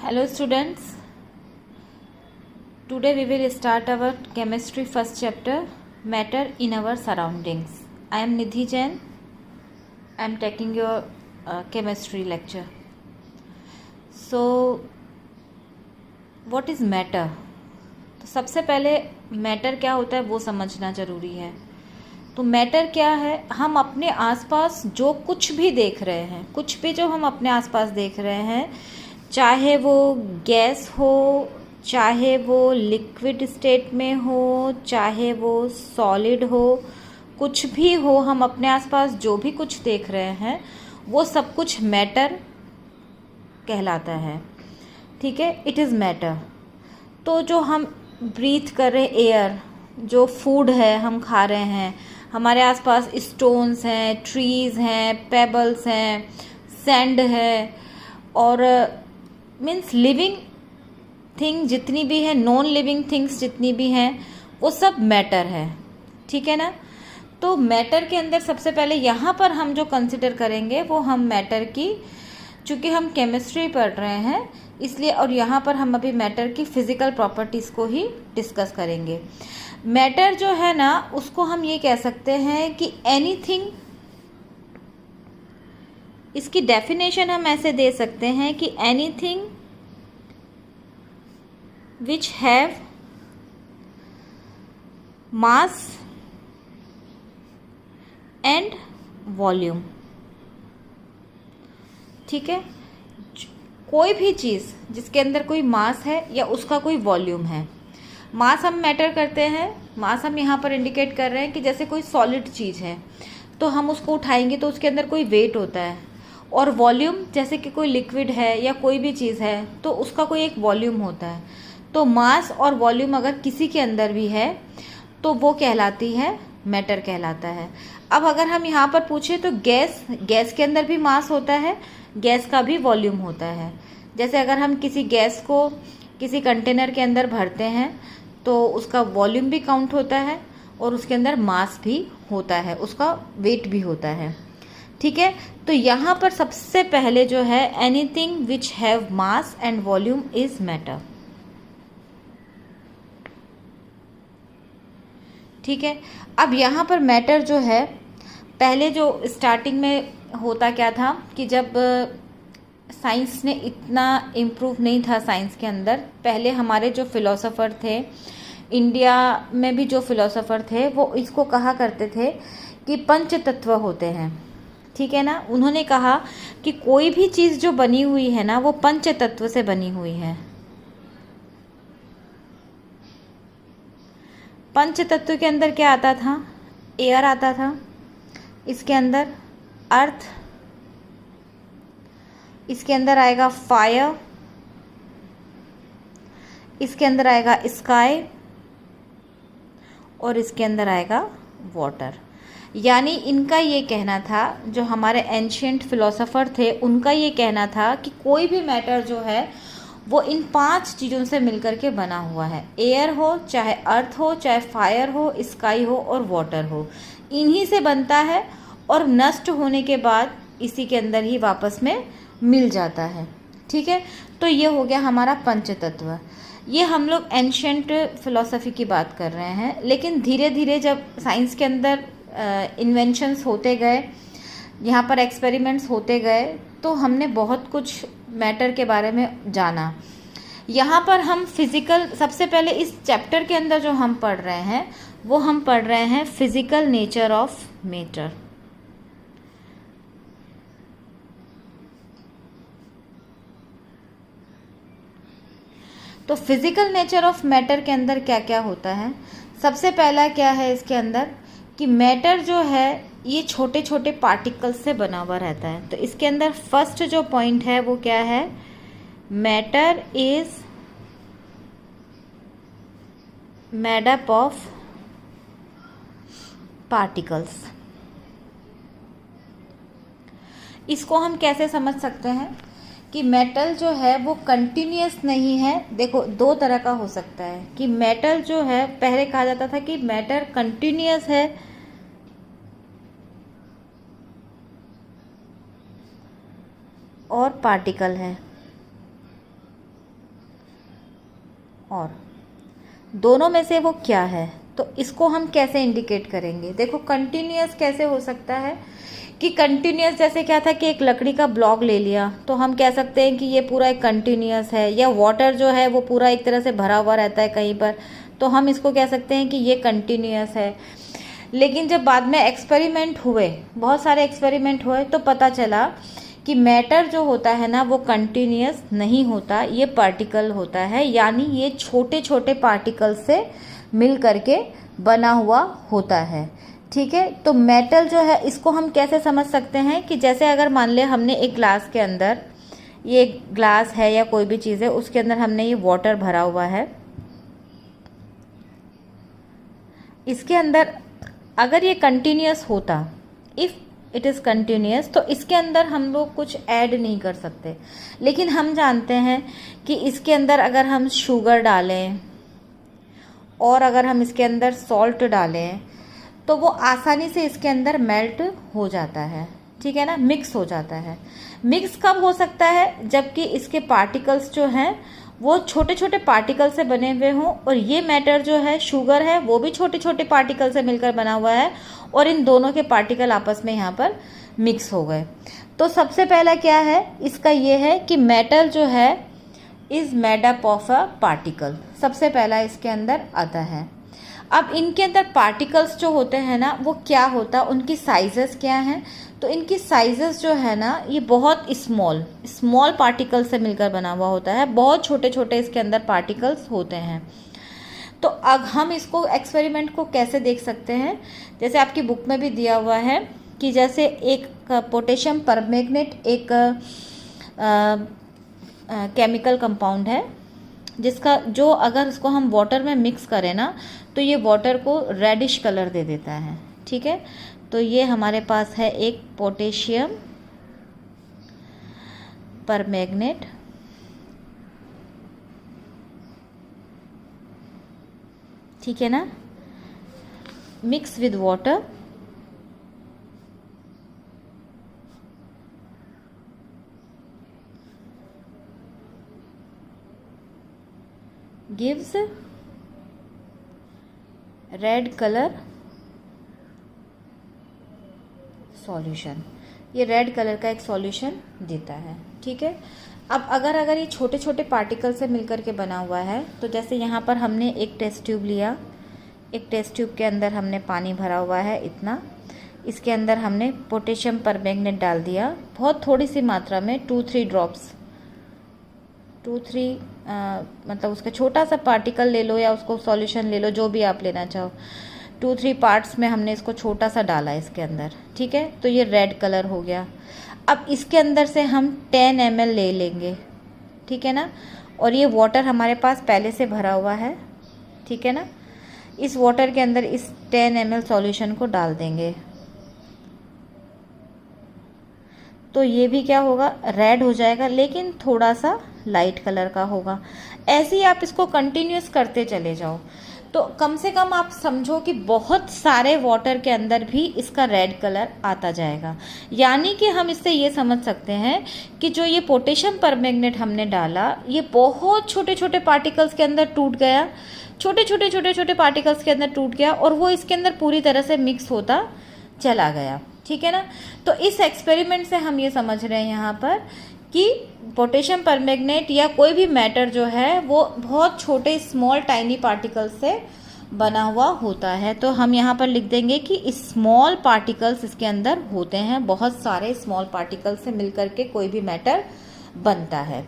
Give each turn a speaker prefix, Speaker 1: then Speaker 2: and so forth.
Speaker 1: Hello students, today we will start our chemistry first chapter, matter in our surroundings. I am Nidhi Jain. I am taking your chemistry lecture. So what is matter? तो सबसे पहले matter क्या होता है वो समझना ज़रूरी है। तो मैटर क्या है, हम अपने आसपास जो कुछ भी देख रहे हैं, कुछ भी जो हम अपने आसपास देख रहे हैं, चाहे वो गैस हो, चाहे वो लिक्विड स्टेट में हो, चाहे वो सॉलिड हो, कुछ भी हो, हम अपने आसपास जो भी कुछ देख रहे हैं वो सब कुछ मैटर कहलाता है। ठीक है, इट इज़ मैटर। तो जो हम ब्रीथ कर रहे एयर, जो फूड है हम खा रहे हैं, हमारे आसपास स्टोन्स हैं, ट्रीज़ हैं, पेबल्स हैं, सैंड है, और मीन्स लिविंग थिंग जितनी भी है, नॉन लिविंग थिंग्स जितनी भी हैं, वो सब मैटर है। ठीक है ना। तो मैटर के अंदर सबसे पहले यहाँ पर हम जो कंसिडर करेंगे वो हम मैटर की, चूँकि हम केमिस्ट्री पढ़ रहे हैं इसलिए, और यहाँ पर हम अभी मैटर की फिज़िकल प्रॉपर्टीज़ को ही डिस्कस करेंगे। मैटर जो है ना, उसको हम ये कह सकते हैं कि एनीथिंग, इसकी डेफिनेशन हम ऐसे दे सकते हैं कि anything which have mass and volume. ठीक है, कोई भी चीज़ जिसके अंदर कोई मास है या उसका कोई वॉल्यूम है। मास हम मैटर करते हैं, मास हम यहाँ पर इंडिकेट कर रहे हैं कि जैसे कोई सॉलिड चीज़ है तो हम उसको उठाएंगे तो उसके अंदर कोई वेट होता है, और वॉल्यूम जैसे कि कोई लिक्विड है या कोई भी चीज़ है तो उसका कोई एक वॉल्यूम होता है। तो मास और वॉल्यूम अगर किसी के अंदर भी है तो वो कहलाती है, मैटर कहलाता है। अब अगर हम यहाँ पर पूछे तो गैस के अंदर भी मास होता है, गैस का भी वॉल्यूम होता है। जैसे अगर हम किसी गैस को किसी कंटेनर के अंदर भरते हैं तो उसका वॉल्यूम भी काउंट होता है और उसके अंदर मास भी होता है, उसका वेट भी होता है। ठीक है, तो यहाँ पर सबसे पहले जो है, anything which have mass and volume is matter. ठीक है, अब यहाँ पर मैटर जो है, पहले जो स्टार्टिंग में होता क्या था कि जब साइंस ने इतना इम्प्रूव नहीं था साइंस के अंदर, पहले हमारे जो फिलोसोफर थे, इंडिया में भी जो फिलोसोफर थे, वो इसको कहा करते थे कि पंच तत्व होते हैं। ठीक है ना। उन्होंने कहा कि कोई भी चीज़ जो बनी हुई है ना, वो पंच तत्व से बनी हुई है। पंच तत्व के अंदर क्या आता था? एयर आता था, इसके अंदर अर्थ, इसके अंदर आएगा फायर, इसके अंदर आएगा स्काई, और इसके अंदर आएगा वाटर। यानी इनका ये कहना था, जो हमारे एंशियंट फिलोसोफर थे, उनका ये कहना था कि कोई भी मैटर जो है वो इन 5 चीज़ों से मिलकर के बना हुआ है। एयर हो, चाहे अर्थ हो, चाहे फायर हो, स्काई हो और वाटर हो, इन्हीं से बनता है और नष्ट होने के बाद इसी के अंदर ही वापस में मिल जाता है। ठीक है, तो ये हो गया हमारा पंचतत्व। ये हम लोग एंशियंट फिलॉसफी की बात कर रहे हैं, लेकिन धीरे धीरे जब साइंस के अंदर इन्वेंशंस होते गए, यहाँ पर एक्सपेरिमेंट्स होते गए, तो हमने बहुत कुछ मैटर के बारे में जाना। यहाँ पर हम फिज़िकल, सबसे पहले इस चैप्टर के अंदर जो हम पढ़ रहे हैं वो हम पढ़ रहे हैं फिज़िकल नेचर ऑफ मैटर। तो फिज़िकल नेचर ऑफ मैटर के अंदर क्या क्या होता है? सबसे पहला क्या है इसके अंदर कि मैटर जो है ये छोटे छोटे पार्टिकल्स से बना हुआ रहता है। तो इसके अंदर फर्स्ट जो पॉइंट है वो क्या है? Matter is made up of particles. इसको हम कैसे समझ सकते हैं कि मेटल जो है वो कंटिन्यूअस नहीं है। देखो, 2 तरह का हो सकता है कि मेटल जो है, पहले कहा जाता था कि मैटर कंटिन्यूअस है और पार्टिकल है। और दोनों में से वो क्या है, तो इसको हम कैसे इंडिकेट करेंगे। देखो कंटिन्यूअस कैसे हो सकता है कि कंटिन्यूअस जैसे क्या था कि एक लकड़ी का ब्लॉक ले लिया तो हम कह सकते हैं कि ये पूरा एक कंटिन्यूअस है, या वाटर जो है वो पूरा एक तरह से भरा हुआ रहता है कहीं पर, तो हम इसको कह सकते हैं कि ये कंटिन्यूअस है। लेकिन जब बाद में एक्सपेरिमेंट हुए, बहुत सारे एक्सपेरिमेंट हुए, तो पता चला कि मैटर जो होता है ना वो कंटिन्यूअस नहीं होता, ये पार्टिकल होता है, यानी ये छोटे छोटे पार्टिकल से मिल करके बना हुआ होता है। ठीक है, तो मेटल जो है इसको हम कैसे समझ सकते हैं कि जैसे अगर मान ले हमने एक ग्लास के अंदर, ये ग्लास है या कोई भी चीज़ है, उसके अंदर हमने ये वाटर भरा हुआ है, इसके अंदर अगर ये कंटिन्यूअस होता, इफ़ इट इज़ कंटिन्यूअस, तो इसके अंदर हम लोग कुछ ऐड नहीं कर सकते। लेकिन हम जानते हैं कि इसके अंदर अगर हम शुगर डालें और अगर हम इसके अंदर सॉल्ट डालें तो वो आसानी से इसके अंदर मेल्ट हो जाता है। ठीक है ना, मिक्स हो जाता है। मिक्स कब हो सकता है, जबकि इसके पार्टिकल्स जो हैं वो छोटे छोटे पार्टिकल से बने हुए हों, और ये मैटर जो है शुगर है वो भी छोटे छोटे पार्टिकल से मिलकर बना हुआ है, और इन दोनों के पार्टिकल आपस में यहाँ पर मिक्स हो गए। तो सबसे पहला क्या है इसका, ये है कि मेटल जो है is made up of a particle, सबसे पहला इसके अंदर आता है। अब इनके अंदर पार्टिकल्स जो होते हैं ना वो क्या होता है, उनकी साइजेस क्या हैं, तो इनकी साइजेस जो है ना ये बहुत स्मॉल पार्टिकल से मिलकर बना हुआ होता है, बहुत छोटे छोटे इसके अंदर पार्टिकल्स होते हैं। तो अब हम इसको एक्सपेरिमेंट को कैसे देख सकते हैं, जैसे आपकी बुक में भी दिया हुआ है कि जैसे एक पोटेशियम परमैंगनेट एक केमिकल कंपाउंड है, जिसका जो अगर इसको हम वाटर में मिक्स करें ना तो ये वाटर को रेडिश कलर दे देता है। ठीक है, तो ये हमारे पास है एक पोटेशियम परमैंगनेट, ठीक है ना, mix with water, gives red colour solution, ये रेड कलर का एक सॉल्यूशन देता है। ठीक है, अब अगर ये छोटे छोटे पार्टिकल से मिलकर के बना हुआ है, तो जैसे यहाँ पर हमने एक टेस्ट ट्यूब लिया, एक टेस्ट ट्यूब के अंदर हमने पानी भरा हुआ है इतना, इसके अंदर हमने पोटेशियम परमैंगनेट डाल दिया, बहुत थोड़ी सी मात्रा में 2-3 ड्रॉप्स, 2-3 मतलब उसका छोटा सा पार्टिकल ले लो या उसको सॉल्यूशन ले लो, जो भी आप लेना चाहो, 2-3 पार्ट्स में हमने इसको छोटा सा डाला इसके अंदर। ठीक है, तो ये रेड कलर हो गया। अब इसके अंदर से हम 10 ml ले लेंगे, ठीक है ना, और ये वाटर हमारे पास पहले से भरा हुआ है। ठीक है ना, इस वाटर के अंदर इस 10 ml सॉल्यूशन को डाल देंगे, तो ये भी क्या होगा, रेड हो जाएगा, लेकिन थोड़ा सा लाइट कलर का होगा। ऐसे ही आप इसको कंटिन्यूस करते चले जाओ, तो कम से कम आप समझो कि बहुत सारे वाटर के अंदर भी इसका रेड कलर आता जाएगा। यानी कि हम इससे ये समझ सकते हैं कि जो ये पोटेशियम परमैंगनेट हमने डाला, ये बहुत छोटे छोटे पार्टिकल्स के अंदर टूट गया, छोटे छोटे पार्टिकल्स के अंदर टूट गया, और वो इसके अंदर पूरी तरह से मिक्स होता चला गया। ठीक है ना, तो इस एक्सपेरिमेंट से हम ये समझ रहे हैं यहाँ पर कि पोटेशियम परमैंगनेट या कोई भी मैटर जो है वो बहुत छोटे स्मॉल टाइनी पार्टिकल से बना हुआ होता है। तो हम यहाँ पर लिख देंगे कि स्मॉल पार्टिकल्स इसके अंदर होते हैं, बहुत सारे स्मॉल पार्टिकल से मिलकर के कोई भी मैटर बनता है।